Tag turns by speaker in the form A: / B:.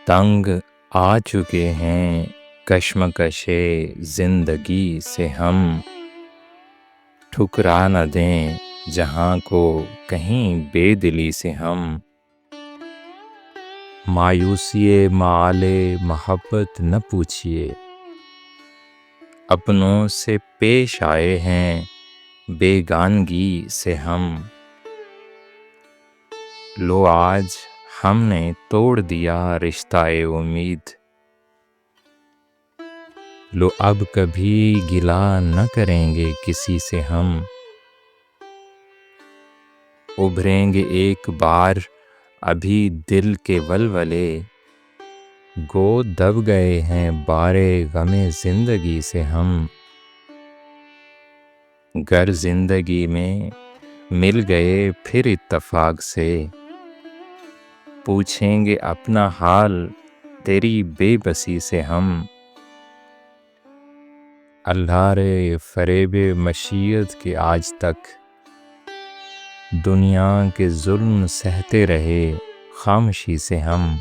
A: تنگ آ چکے ہیں کشمکش زندگی سے ہم، ٹھکرا نہ دیں جہاں کو کہیں بے دلی سے ہم۔ مایوسی مآل محبت نہ پوچھیے، اپنوں سے پیش آئے ہیں بیگانگی سے ہم۔ لو آج ہم نے توڑ دیا رشتہ امید، لو اب کبھی گلہ نہ کریں گے کسی سے ہم۔ ابھریں گے ایک بار ابھی دل کے ولولے، گو دب گئے ہیں بارِ غم زندگی سے ہم۔ گر زندگی میں مل گئے پھر اتفاق سے، پوچھیں گے اپنا حال تیری بے بسی سے ہم۔ اللہ رے فریب مشیت کے آج تک، دنیا کے ظلم سہتے رہے خاموشی سے ہم۔